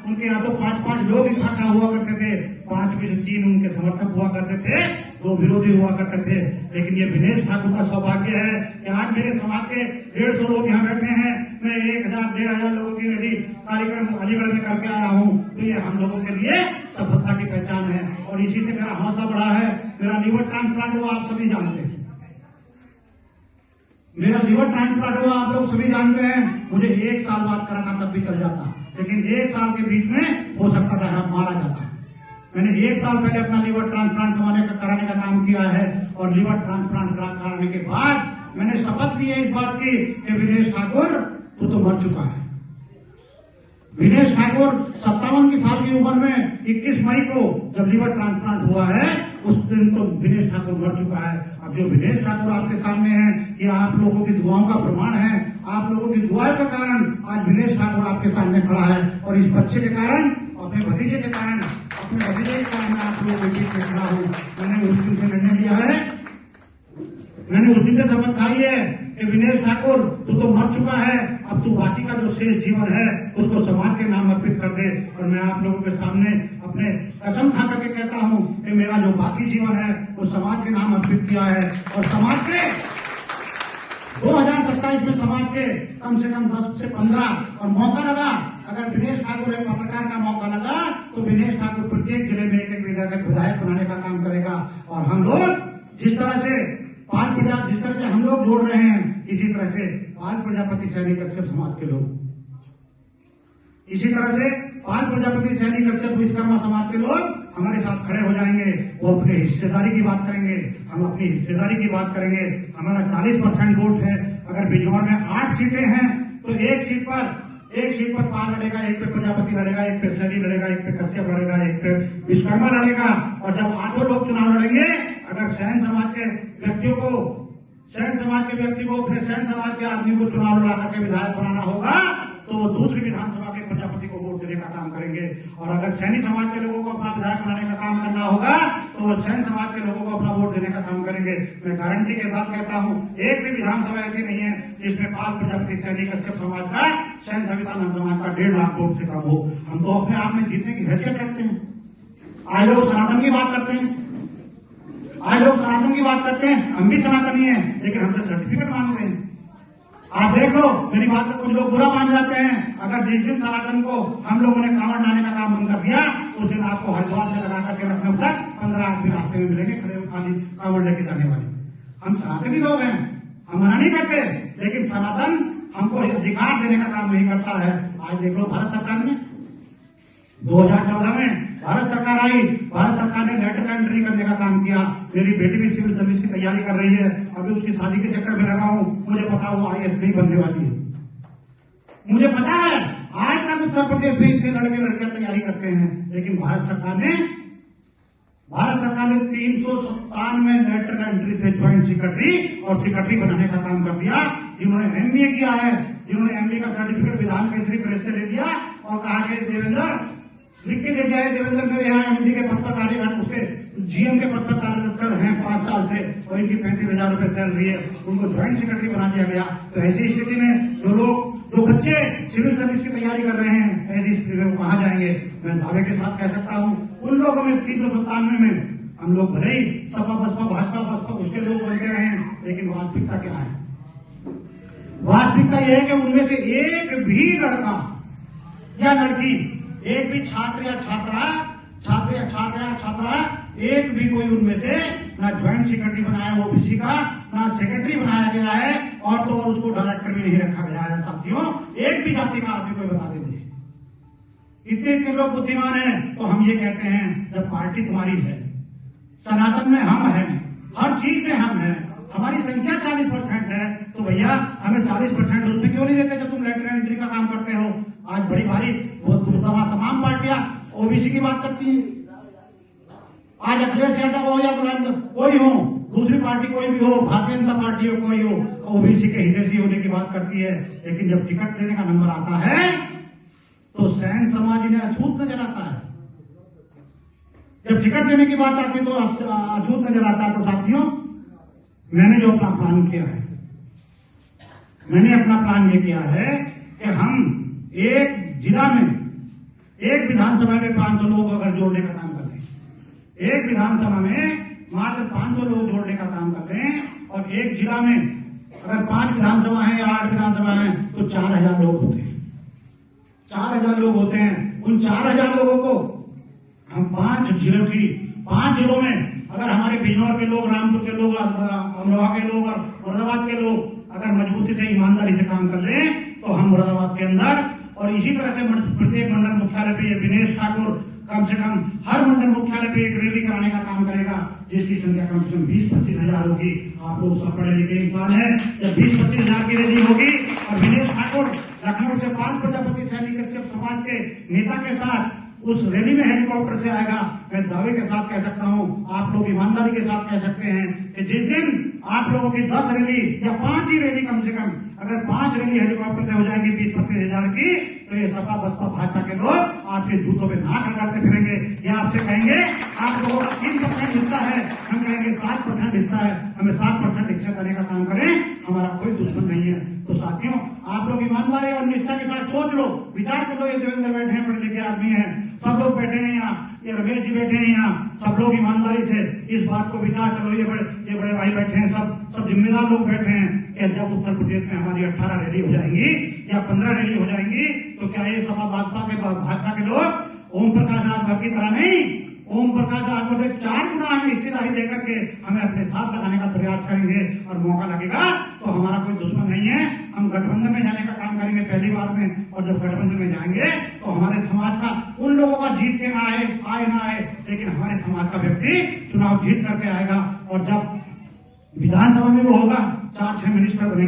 उनके यहाँ तो 5-5 लोग इकट्ठा हुआ करते थे, 5 में से 3 उनके समर्थक हुआ करते थे, 2 विरोधी हुआ करते थे। लेकिन ये विनेश ठाकुर का सौभाग्य है कि आज मेरे समाज के 150 लोग यहाँ बैठे हैं। मैं 1000-1500 लोगों की रैली कार्यक्रम अलीगढ़ में करके आया हूँ, तो ये हम लोगों के लिए सफलता की पहचान है। और इसी से मेरा हौसला बढ़ा है। मेरा लीवर ट्रांसप्लांट हुआ, आप सभी जानते हैं। मेरा लीवर ट्रांसप्लांट हुआ, आप लोग सभी जानते हैं। मुझे 1 साल बाद करा था, तब भी चल जाता, लेकिन 1 साल के बीच में हो सकता था मारा जाता। मैंने 1 साल पहले अपना लीवर ट्रांसप्लांट कराने का काम किया है, और लीवर ट्रांसप्लांट कराने के बाद मैंने शपथ ली है इस बात की कि विनेश ठाकुर तू तो मर चुका है। विनेश ठाकुर 57 की साल की उम्र में 21 मई को जब लीवर ट्रांसप्लांट हुआ है, उस दिन तो विनेश ठाकुर मर चुका है। अब जो विनेश ठाकुर आपके सामने है, ये आप लोगों की दुआओं का प्रमाण है। आप लोगों की दुआओं के कारण आज विनेश ठाकुर आपके सामने खड़ा है, और इस बच्चे के कारण, अपने भतीजे के कारण, मैं आप लोगों के बीच में खड़ा हूँ। मैंने उस दिन से निर्णय लिया है, मैंने उस दिन से शपथ खाई है कि विनेश ठाकुर तू तो मर चुका है, अब तू बाकी का जो शेष जीवन है उसको समाज के नाम अर्पित कर दे। और मैं आप लोगों के सामने अपने कसम खा करके कहता हूं कि मेरा जो बाकी जीवन है वो समाज के नाम अर्पित किया है। और समाज के 2027 में समाज के कम से कम 10 से 15, और मौका लगा, अगर विनेश ठाकुर एक पत्रकार का मौका लगा तो विनेश ठाकुर प्रत्येक जिले में एक विधायक बनाने का काम करेगा। और हम लोग जिस तरह से हम लोग जोड़ रहे हैं, इसी तरह से पाल प्रजापति सैनिक कश्यप समाज के लोग, इसी तरह से पाल प्रजापति सैनिक कश्यप विश्वकर्मा समाज के लोग हमारे साथ खड़े हो जाएंगे। वो अपने हिस्सेदारी की बात करेंगे, हम अपनी हिस्सेदारी की बात करेंगे। हमारा 40% वोट है। अगर बिजनौर में 8 सीटें हैं तो एक सीट पर पाल लड़ेगा, एक पे प्रजापति लड़ेगा, एक पे सैनी लड़ेगा, एक पे कश्यप लड़ेगा, एक पे विश्वकर्मा लड़ेगा। और जब 8 लोग चुनाव लड़ेंगे, अगर सैन समाज के व्यक्ति को अपने सैन समाज के आदमी को चुनाव लड़ा करके विधायक बनाना होगा, तो वो दूसरी विधानसभा के प्रजापति को वोट देने का काम करेंगे। और अगर सैनी समाज के लोगों को अपना विधायक बनाने का काम करना होगा, तो वो सैन समाज के लोगों को अपना वोट देने का काम करेंगे। मैं गारंटी के साथ कहता हूं, एक भी विधानसभा ऐसी नहीं है जिसमें पाल प्रजापति सैनी कश्यप समाज का, सैन सवितानंद समाज का 1.5 लाख वोट से कम हो। हम तो अपने आप में जीतने की हैसियत रखते हैं। आज लोग सनातन की बात करते हैं, हम भी सनातनी हैं, लेकिन हमसे सर्टिफिकेट मांगते हैं। आप देख लो, मेरी बात को कुछ लोग बुरा मान जाते हैं। अगर जिस दिन सनातन को हम लोगों ने कांवड़ लाने का काम बंद कर दिया, उस दिन आपको हरिद्वार से लगा करके लखनऊ तक 15 आदमी रास्ते में मिलेंगे, खड़े खाली कांवड़ लेके जाने वाले। हम सनातनी लोग हैं, हम मना नहीं करते, लेकिन सनातन हमको अधिकार देने का काम नहीं करता है। आज देख लो, भारत सरकार में 2014 में भारत सरकार आई, भारत सरकार ने लेटर एंट्री करने का काम किया। मेरी बेटी भी सिविल सर्विस की तैयारी कर रही है, अभी उसकी शादी के चक्कर में लगा हूं। मुझे पता वो IAS नहीं बनने वाली है, मुझे पता है। आज तक उत्तर प्रदेश में इतने लड़के लड़कियां तैयारी करते हैं, लेकिन भारत सरकार ने 397 लेटर एंट्री से ज्वाइंट सेक्रेटरी और सेक्रेटरी बनाने का काम कर दिया। जिन्होंने MBA किया है, जिन्होंने MBA का सर्टिफिकेट विधान केसरी प्रेस से ले लिया और कहा कि देवेंद्र लिख के दे जाए, देवेंद्र मेरे यहाँ MD के पद पर कार्यरत, उसके GM के पद पर कार्यरत हैं 5 साल से, और इनकी 35,000 रुपए सैलरी है, उनको ज्वाइंट सेक्रेटरी बना दिया गया। तो ऐसी स्थिति में जो बच्चे सिविल सर्विस की तैयारी कर रहे हैं, ऐसी स्थिति में वो कहाँ जाएंगे? मैं दावे के साथ कह सकता हूँ, उन लोगों में 397 में हम लोग भले ही सपा बसपा भाजपा बसपा उसके लोग बनते रहे हैं, लेकिन वास्तविकता क्या है? वास्तविकता यह है कि उनमें से एक भी लड़का या लड़की, एक भी छात्र या छात्रा, एक भी कोई उनमें से ना ज्वाइंट सेक्रेटरी बनाया OBC का, ना सेक्रेटरी बनाया गया है, और तो और उसको डायरेक्टर भी नहीं रखा गया है। साथियों, एक भी जाति का आदमी कोई बता दीजिए। इतने लोग बुद्धिमान हैं, तो हम ये कहते हैं, जब पार्टी तुम्हारी है, सनातन में हम हैं, हर चीज में हम हैं, हमारी संख्या 40% है, तो भैया हमें 40% उसमें क्यों नहीं देते जब तुम लेटर एंट्री का काम करते हो? आज बड़ी भारी तमाम पार्टियां OBC की बात करती हैं। आज अखिलेश यादव हो या कोई हो, दूसरी पार्टी कोई भी हो, भारतीय जनता पार्टी हो, कोई हो, OBC के हितैषी होने की बात करती है। लेकिन जब टिकट देने का नंबर आता है तो सैन समाज इन्हें अछूत नजर आता है। जब टिकट देने की बात आती है तो अछूत नजर आता है। तो साथियों, मैंने जो अपना प्लान किया है, मैंने अपना प्लान ये किया है कि हम एक जिला में एक विधानसभा में 500 लोग अगर जोड़ने का काम करते हैं, एक विधानसभा में मात्र 500 लोग जोड़ने का काम करते हैं, और एक जिला में अगर 5 विधानसभा है या 8 विधानसभा है तो 4000 लोग होते हैं। 4000 लोग होते हैं। उन 4000 लोगों को हम 5 जिलों की 5 जिलों में अगर हमारे बिजनौर के लोग, रामपुर के लोग, अमरोहा के लोग और मुरादाबाद के लोग अगर मजबूती से, ईमानदारी से काम कर लें तो हम मुरादाबाद के अंदर और इसी तरह से प्रत्येक मंडल मुख्यालय पे विनेश ठाकुर कम से कम हर मंडल मुख्यालय पे एक रैली कराने का काम करेगा, जिसकी संख्या कम से कम 20-25 हजार होगी। आप लोग सब पढ़े लिखे इंसान है। जब 20-25 हजार की रैली होगी और विनेश ठाकुर लखनऊ से 5 प्रजापति सैनिक कश्यप समाज के नेता के साथ उस रैली में हेलीकॉप्टर से आएगा, मैं दावे के साथ कह सकता हूं, आप लोग ईमानदारी के साथ कह सकते हैं कि जिस दिन आप लोगों की 10 रैली या 5 ही रैली कम से कम अगर 5 रैली हेलीकॉप्टर से हो जाएगी 20-25 हजार की, तो ये सपा बसपा भाजपा के लोग आपके जूतों पे नाक लगाते फिरेंगे। ये आपसे कहेंगे आप लोगों का 3% हिस्सा है, हम कहेंगे 7% हिस्सा है, हमें 7% हिस्सा देने का काम करें, हमारा कोई दुश्मन नहीं है। तो साथियों, आप लोग ईमानदारी और निष्ठा के साथ सोच लो, विचार कर लो। ये देवेंद्र बैठे हैं, पढ़े लिखे आदमी हैं, सब लोग बैठे हैं यहाँ, ये रमेश जी बैठे हैं यहाँ, सब लोग ईमानदारी से इस बात को विचार करो। ये बड़े भाई बैठे हैं, सब जिम्मेदार लोग बैठे हैं कि जब उत्तर प्रदेश में हमारी 18 रैली हो जाएंगी या 15 रैली हो जाएंगी, तो क्या ये सपा भाजपा के लोग ओम प्रकाश राजभर की तरह नहीं, ओम प्रकाश राजभर से 4 गुना हमें हिस्सेदारी देकर के हमें अपने साथ लगाने का प्रयास करेंगे, और मौका लगेगा तो हमारा कोई दुश्मन नहीं है। हम गठबंधन में जाने का काम करेंगे पहली बार में, और जब गठबंधन में जाएंगे तो हमारे समाज का उन लोगों का जीत के ना आए ना आए, लेकिन हमारे समाज का व्यक्ति चुनाव जीत करके आएगा। और जब विधानसभा में वो होगा, 4-6 मिनिस्टर बनेंगे।